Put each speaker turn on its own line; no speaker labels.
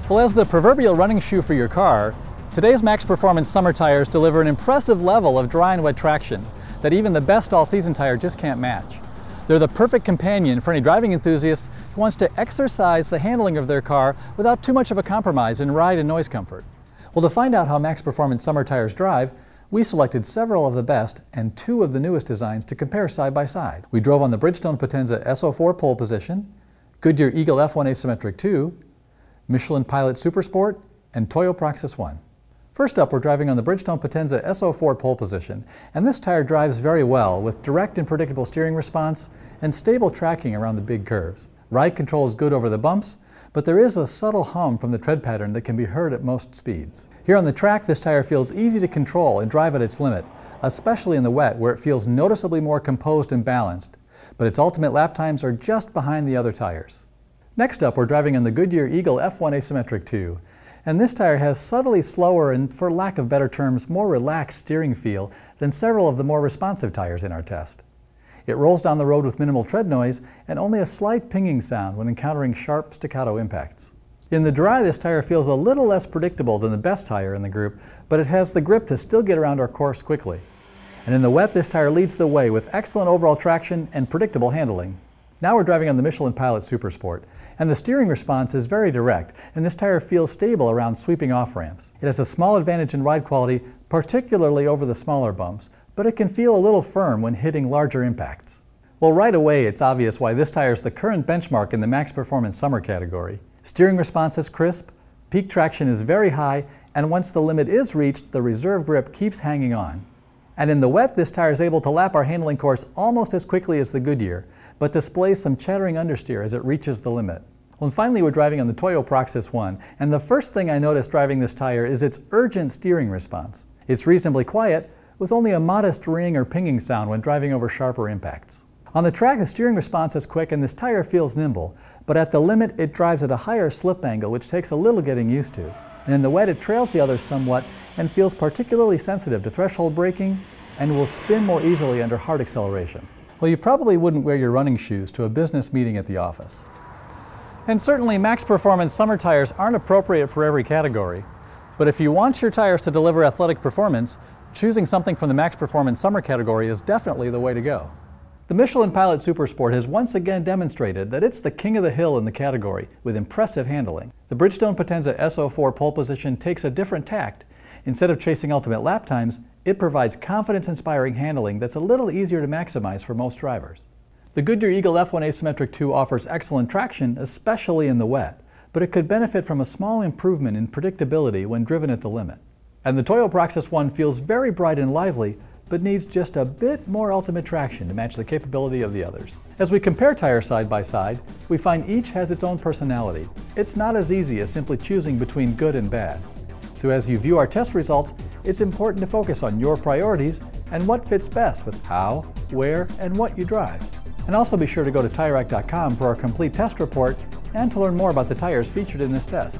Well, as the proverbial running shoe for your car, today's Max Performance summer tires deliver an impressive level of dry and wet traction that even the best all-season tire just can't match. They're the perfect companion for any driving enthusiast who wants to exercise the handling of their car without too much of a compromise in ride and noise comfort. Well, to find out how Max Performance summer tires drive, we selected several of the best and two of the newest designs to compare side by side. We drove on the Bridgestone Potenza SO4 pole position, Goodyear Eagle F1 Asymmetric 2, Michelin Pilot Supersport, and Toyo Proxys 1. First up, we're driving on the Bridgestone Potenza SO4 pole position, and this tire drives very well with direct and predictable steering response and stable tracking around the big curves. Ride control is good over the bumps, but there is a subtle hum from the tread pattern that can be heard at most speeds. Here on the track, this tire feels easy to control and drive at its limit, especially in the wet where it feels noticeably more composed and balanced, but its ultimate lap times are just behind the other tires. Next up, we're driving on the Goodyear Eagle F1 Asymmetric 2, and this tire has subtly slower and, for lack of better terms, more relaxed steering feel than several of the more responsive tires in our test. It rolls down the road with minimal tread noise and only a slight pinging sound when encountering sharp staccato impacts. In the dry, this tire feels a little less predictable than the best tire in the group, but it has the grip to still get around our course quickly. And in the wet, this tire leads the way with excellent overall traction and predictable handling. Now we're driving on the Michelin Pilot Supersport, and the steering response is very direct, and this tire feels stable around sweeping off-ramps. It has a small advantage in ride quality, particularly over the smaller bumps, but it can feel a little firm when hitting larger impacts. Well, right away it's obvious why this tire is the current benchmark in the Max Performance Summer category. Steering response is crisp, peak traction is very high, and once the limit is reached, the reserve grip keeps hanging on. And in the wet, this tire is able to lap our handling course almost as quickly as the Goodyear, but displays some chattering understeer as it reaches the limit. Well, and finally we're driving on the Toyo Proxys 1, and the first thing I noticed driving this tire is its urgent steering response. It's reasonably quiet, with only a modest ring or pinging sound when driving over sharper impacts. On the track, the steering response is quick and this tire feels nimble, but at the limit it drives at a higher slip angle, which takes a little getting used to. And in the wet, it trails the others somewhat and feels particularly sensitive to threshold braking and will spin more easily under hard acceleration. Well, you probably wouldn't wear your running shoes to a business meeting at the office. And certainly Max Performance summer tires aren't appropriate for every category. But if you want your tires to deliver athletic performance, choosing something from the Max Performance summer category is definitely the way to go. The Michelin Pilot Supersport has once again demonstrated that it's the king of the hill in the category with impressive handling. The Bridgestone Potenza SO4 pole position takes a different tact. Instead of chasing ultimate lap times, it provides confidence-inspiring handling that's a little easier to maximize for most drivers. The Goodyear Eagle F1 Asymmetric 2 offers excellent traction, especially in the wet, but it could benefit from a small improvement in predictability when driven at the limit. And the Toyo Proxys 1 feels very bright and lively, but needs just a bit more ultimate traction to match the capability of the others. As we compare tires side by side, we find each has its own personality. It's not as easy as simply choosing between good and bad. So as you view our test results, it's important to focus on your priorities and what fits best with how, where, and what you drive. And also be sure to go to TireRack.com for our complete test report and to learn more about the tires featured in this test.